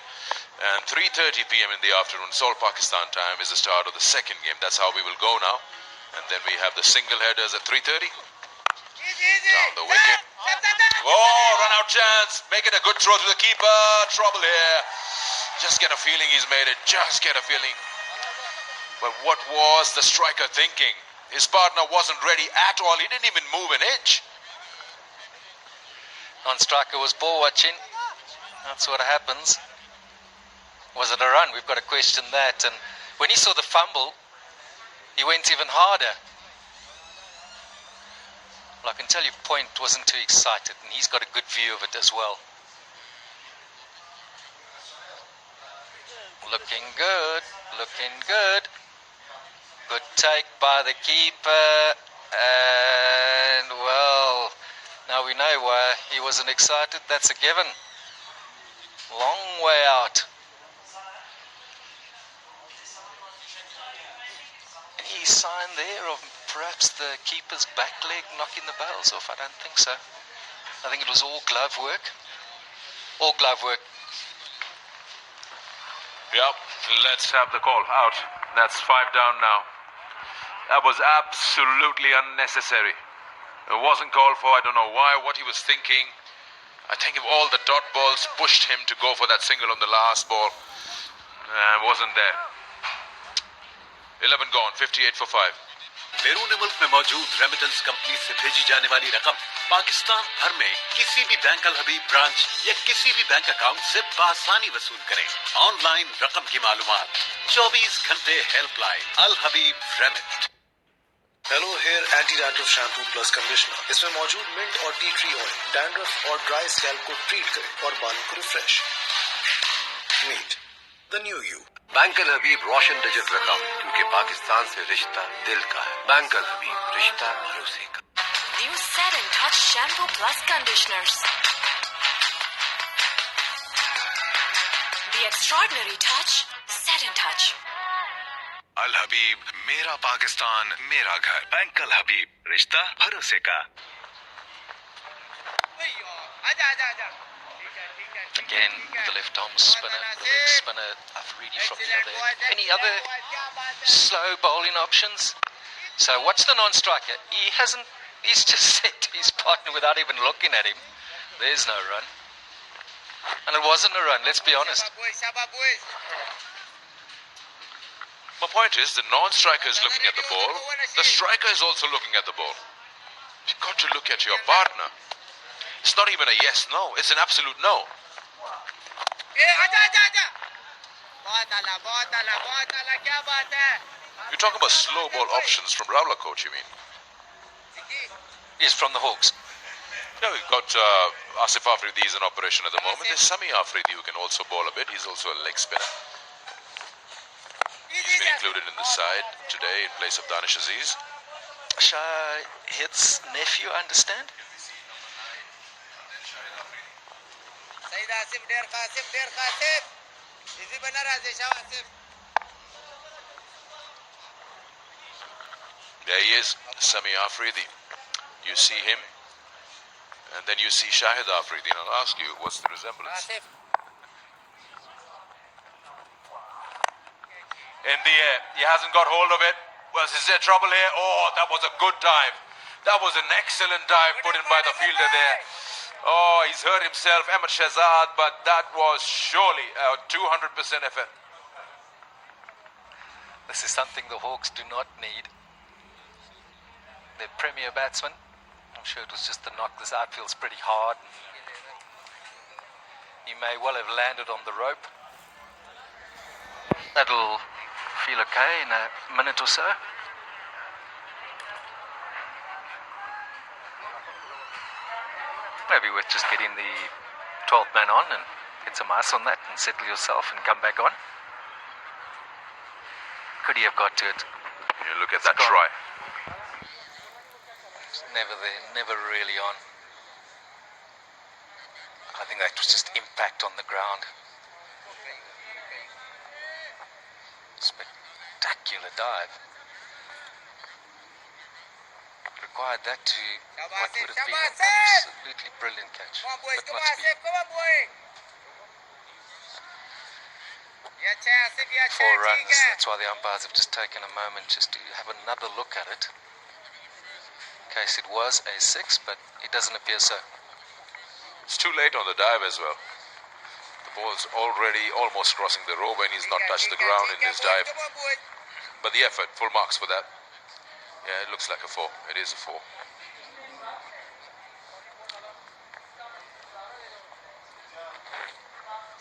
and 3:30 p.m. in the afternoon, Seoul, Pakistan time, is the start of the second game. That's how we will go now. And then we have the single headers at 3:30. Down the wicket. Oh, run out chance. Make it a good throw to the keeper. Trouble here. Just get a feeling he's made it. Just get a feeling. But what was the striker thinking? His partner wasn't ready at all. He didn't even move an inch. Non-striker was ball watching. That's what happens. Was it a run? We've got to question that. And when he saw the fumble, he went even harder. Well, I can tell you Point wasn't too excited, and he's got a good view of it as well. Looking good, looking good. Good take by the keeper, and well, now we know why he wasn't excited. That's a given. Long way out. Any sign there of perhaps the keeper's back leg knocking the bails off? I don't think so. I think it was all glove work. All glove work. Yep, let's have the call out. That's 5 down now. That was absolutely unnecessary. It wasn't called for. I don't know why, what he was thinking. I think if all the dot balls pushed him to go for that single on the last ball, wasn't there. 11 gone, 58 for 5. बैरून मुल्क में मौजूद remittance company से भेजी जाने वाली रकम पाकिस्तान भर में किसी भी बैंक अल हबीब ब्रांच या किसी भी बैंक अकाउंट से बासानी वसूल करें। ऑनलाइन रकम की मालूमात 24 घंटे helpline Al Habib remit. Hello hair anti dandruff shampoo plus conditioner. इसमें मौजूद मिंट और टी ट्री ऑयल डैंड्रफ और ड्राई स्कैल्प को ट्रीट करे और बालों को refresh. Meet the new you. Bank Al Habib Roshan digital account, क्योंकि पाकिस्तान से रिश्ता दिल का है। बैंक अल हबीब, रिश्ता भरोसे का। New Set and Touch Shampoo Plus Conditioners. The extraordinary touch, Set and Touch. अल हबीब, मेरा पाकिस्तान, मेरा घर। बैंक अल हबीब, रिश्ता भरोसे का। Again, the left arm spinner, the leg spinner, Afridi from the other end. Any other slow bowling options? So what's the non-striker? He's just said to his partner without even looking at him, there's no run. And it wasn't a run, let's be honest. My point is, the non-striker is looking at the ball. The striker is also looking at the ball. You've got to look at your partner. It's not even a yes, no. It's an absolute no. You're talking about slow ball options from Rawla coach, you mean? Yes, from the Hawks. Yeah, we've got Asif Afridi is in operation at the moment. There's Sami Afridi who can also bowl a bit. He's also a leg spinner. He's been included in the side today in place of Danish Aziz. Shahid's nephew, I understand? There he is, Sami Afridi. You see him, and then you see Shahid Afridi, and I'll ask you, what's the resemblance? In the air, he hasn't got hold of it. Well, is there trouble here? Oh, that was a good dive. That was an excellent dive put in by the fielder there. Oh, he's hurt himself, Ahmed Shahzad, but that was surely a 200% effort. This is something the Hawks do not need. Their premier batsman, I'm sure it was just the knock. This outfield's pretty hard. He may well have landed on the rope. That'll feel okay in a minute or so. Maybe worth just getting the 12th man on and get some ice on that and settle yourself and come back on. Could he have got to it? You look at that try. It's never there, never really on. I think that was just impact on the ground. Spectacular dive. acquired that to what would have been an absolutely brilliant catch. Come on, boys. But Come not on, to be. Asif. Come on, boy. ये अच्छा है आसिफ, ये अच्छा 4 है, ठीक runs. है. That's why the umpires have just taken a moment just to have another look at it. In case it was a 6, but it doesn't appear so. It's too late on the dive as well. The ball's already almost crossing the rope and he's not touched the ground in his dive. Come on, boys. But the effort, full marks for that. Yeah, it looks like a 4. It is a 4.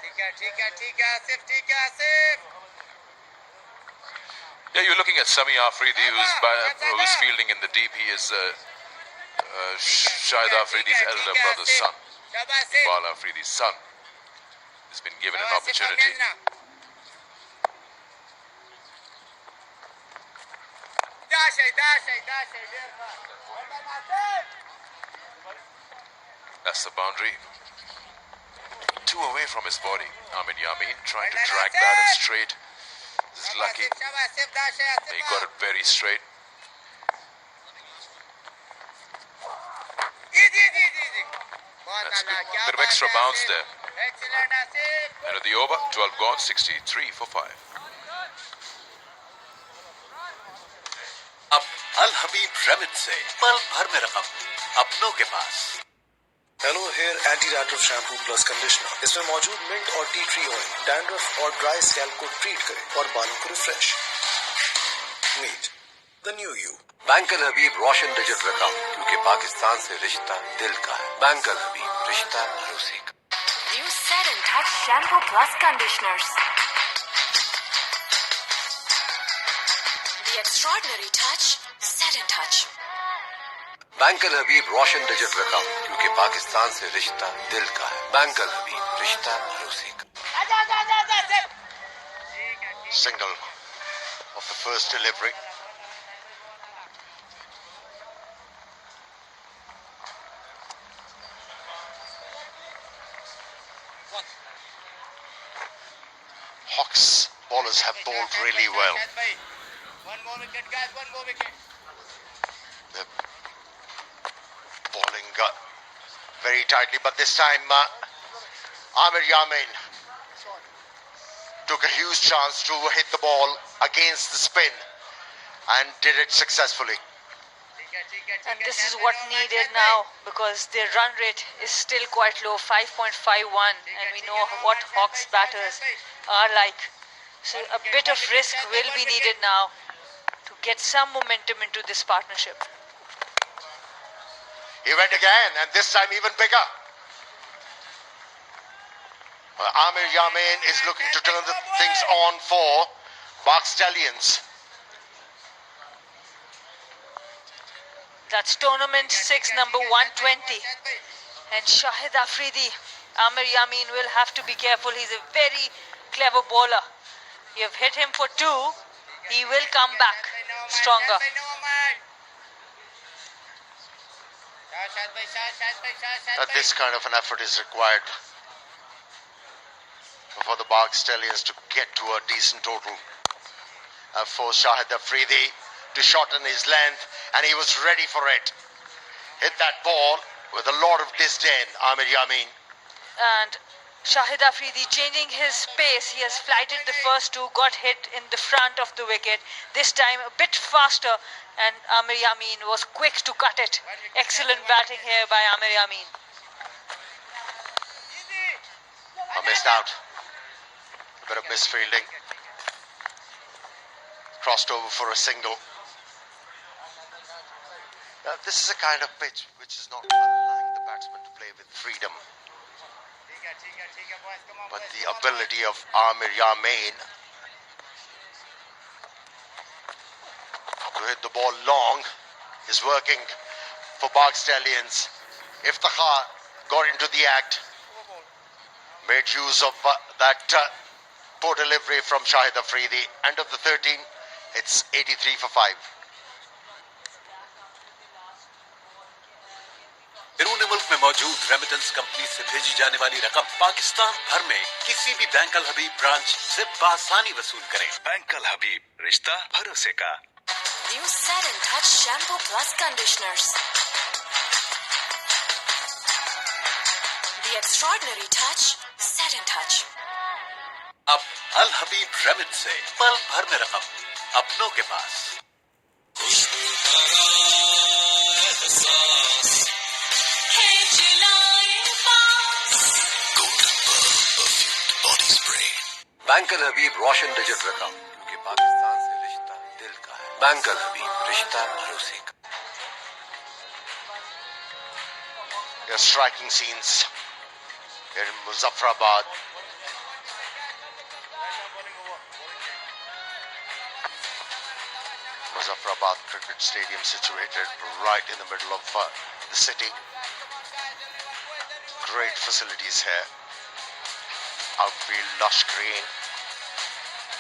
ठीक है आसिफ, ठीक है Asif. Yeah, you're looking at Sami Afridi, who's fielding in the deep. He is Shahid Afridi's elder brother's son. Iqbal Afridi's son. He's been given an opportunity. That's the boundary. 2 away from his body. Ahmed Yamin trying to drag that in straight. This is lucky. He got it very straight. That's good. Bit of extra bounce there. End of the over, 12 gone, 63 for 5. अब Al Habib remit से पल भर में रकम अपनों के पास. Hello hair anti dandruff shampoo plus conditioner. इसमें मौजूद मिंट और टी ट्री ऑयल डैंड्रफ और ड्राई स्कैल्प को ट्रीट करे और बालों को refresh. Meet the new you. Bank Al Habib Roshan digital account, क्योंकि पाकिस्तान से रिश्ता दिल का है. बैंक अल हबीब, रिश्ता भरोसे का. New Set and Touch Shampoo Plus Conditioners. The extraordinary touch, Set and Touch. Bank Al Habib Roshan digital account, क्योंकि पाकिस्तान से रिश्ता दिल का है. बैंक अल हबीब, रिश्ता भरोसे का. Single of the first delivery. Hawks bowlers have bowled really well. One more wicket, guys. One more wicket. They're bowling very tightly, but this time Amir Yamin took a huge chance to hit the ball against the spin and did it successfully. And this is what needed now, because their run rate is still quite low, 5.51, and we know what Hawks batters are like. So a bit of risk will be needed now to get some momentum into this partnership. He went again, and this time even bigger. Amir Yamin is looking to turn the things on for Pak Stallions. That's tournament 6, number 120. And Shahid Afridi, Amir Yamin will have to be careful. He's a very clever bowler. You've hit him for 2. He will come back stronger. This kind of an effort is required for the Pak Stallions to get to a decent total. For Shahid Afridi to shorten his length, and he was ready for it. Hit that ball with a lot of disdain, Amir Yamin. And Shahid Afridi changing his pace. He has flighted the first 2, got hit in the front of the wicket. This time a bit faster, and Amir Yamin was quick to cut it. Excellent batting here by Amir Yamin. Missed out. A bit of misfielding. Crossed over for a single. Now, this is a kind of pitch which is not allowing the batsman to play with freedom. But the ability of Amir Yamin to hit the ball long is working for Pak Stallions. Iftikhar got into the act, made use of that poor delivery from Shahid Afridi. End of the 13, it's 83 for 5. बैरून मुल्क में मौजूद remittance company से भेजी जाने वाली रकम पाकिस्तान भर में किसी भी बैंक अल हबीब ब्रांच से बआसानी वसूल करें. बैंक अल हबीब, रिश्ता भरोसे का. New Set and Touch Shampoo Plus Conditioners. The extraordinary touch, Set and Touch. अब अल हबीब रेमिड से पल भर में रकम अपनों के पास। बैंक अल हबीब रोशन डिजिट रकम, क्योंकि पाकिस्तान से रिश्ता दिल का है। बैंक अल हबीब, रिश्ता भरोसे का। There are striking scenes here in Muzaffarabad. Muzaffarabad Cricket Stadium situated right in the middle of the city. Great facilities here. Outfield lush green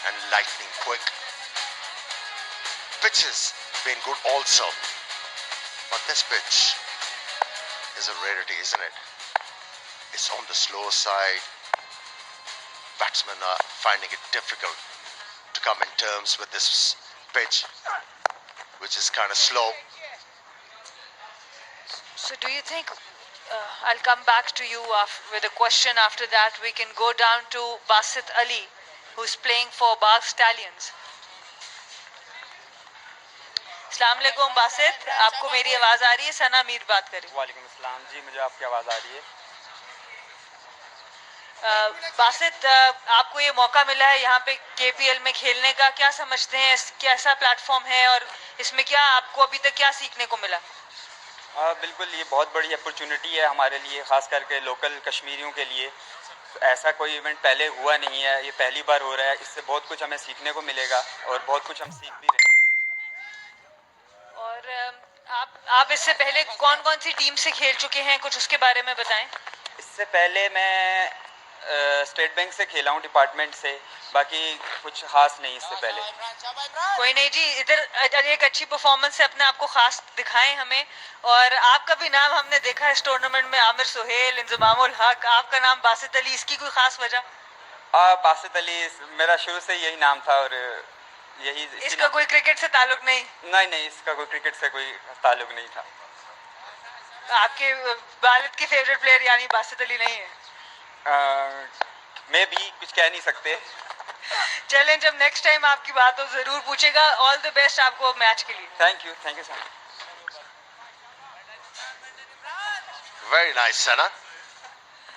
and lightning quick. Pitch has been good also, but this pitch is a rarity, isn't it? It's on the slow side. Batsmen are finding it difficult to come in terms with this pitch, which is kind of slow. So do you think, I'll come back to you with a question after that. We can go down to Basit Ali, who's playing for Bagh Stallions. अस्सलाम वालेकुम बासित, आपको मेरी आवाज़ आ रही है? सना मीर बात करें। वालेकुम अस्सलाम जी, मुझे आपकी आवाज़ आ रही है। बासित, आपको ये मौका मिला है यहाँ पे KPL में खेलने का, क्या समझते हैं? कैसा प्लेटफॉर्म है और इसमें क्या आपको अभी तक क्या सीखने को मिला? बिल्कुल, ये बहुत बड़ी अपॉर्चुनिटी है हमारे लिए, ख़ास करके लोकल कश्मीरियों के लिए। ऐसा कोई इवेंट पहले हुआ नहीं है, ये पहली बार हो रहा है। इससे बहुत कुछ हमें सीखने को मिलेगा और बहुत कुछ हम सीख भी रहे हैं। और आप इससे पहले कौन कौन सी टीम से खेल चुके हैं, कुछ उसके बारे में बताएं। इससे पहले मैं स्टेट बैंक से खेला हूँ, डिपार्टमेंट से, बाकी कुछ खास नहीं इससे पहले। कोई नहीं जी, इधर एक अच्छी परफॉर्मेंस से अपने आप को खास दिखाएं हमें। और आपका भी नाम हमने देखा है इस टूर्नामेंट में, आमिर सुहेल, इंजमामुल हक, आपका नाम बासित अली, इसकी कोई खास वजह? बासित अली मेरा शुरू से यही नाम था और यही। इसका कोई क्रिकेट से ताल्लुक नहीं? नहीं, इसका कोई क्रिकेट से कोई ताल्लुक नहीं था। आपके वालिद के फेवरेट प्लेयर यानी बासित अली नहीं है? मैं भी कुछ कह नहीं सकते। चलें, जब नेक्स्ट टाइम आपकी बात हो जरूर पूछेगा। ऑल द बेस्ट आपको मैच के लिए। Thank you sir. Very nice, Sana.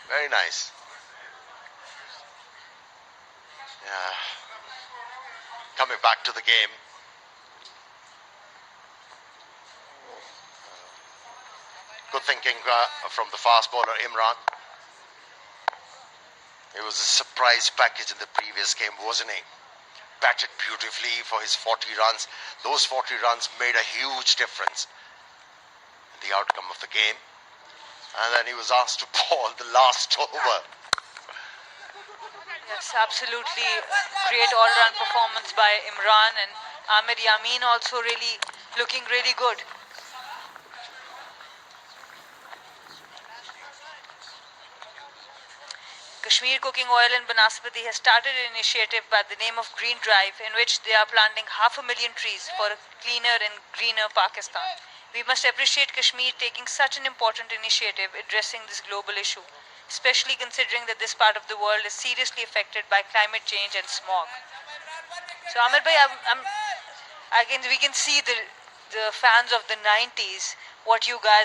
Very nice. Yeah. Coming back to the game. Good thinking from the fast bowler Imran. It was a surprise package in the previous game, wasn't he? Batted beautifully for his 40 runs. Those 40 runs made a huge difference in the outcome of the game. And then he was asked to bowl the last over. Yes, absolutely. Great all-round performance by Imran, and Amir Yamin also really looking really good. Kashmir Cooking Oil in Banaspati has started an initiative by the name of Green Drive, in which they are planting 500,000 trees for a cleaner and greener Pakistan. We must appreciate Kashmir taking such an important initiative addressing this global issue, especially considering that this part of the world is seriously affected by climate change and smog. So Amir bhai, we can see the fans of the 90s, what you guys